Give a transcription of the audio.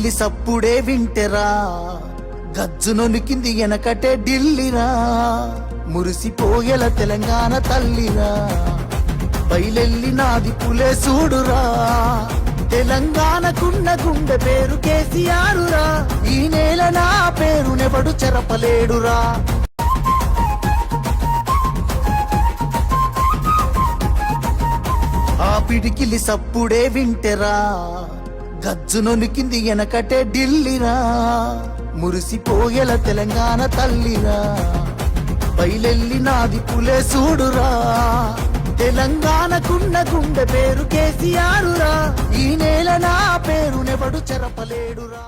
పిడికిలి సప్పుడే వింటెరా, గజ్జునొనికింది వెనకటే ఢిల్లీరా. మురిసిపోయేల తెలంగాణ తల్లిరా, బయలెల్లినాది పులే చూడురా. తెలంగాణకున్న గుండె పేరు కేసీఆరురా, ఈ నేల నా పేరునెవడు చెరపలేడురా. ఆ పిడికిలి సప్పుడే వింటెరా, గజ్జునొనికింది వెనకటే ఢిల్లీరా. మురిసిపోయేల తెలంగాణ తల్లిరా, బయలెల్లినాది పులే చూడురా. తెలంగాణకున్న గుండె పేరు కేసీఆరురా, ఈ నేల నా పేరునెవడు చెరపలేడురా.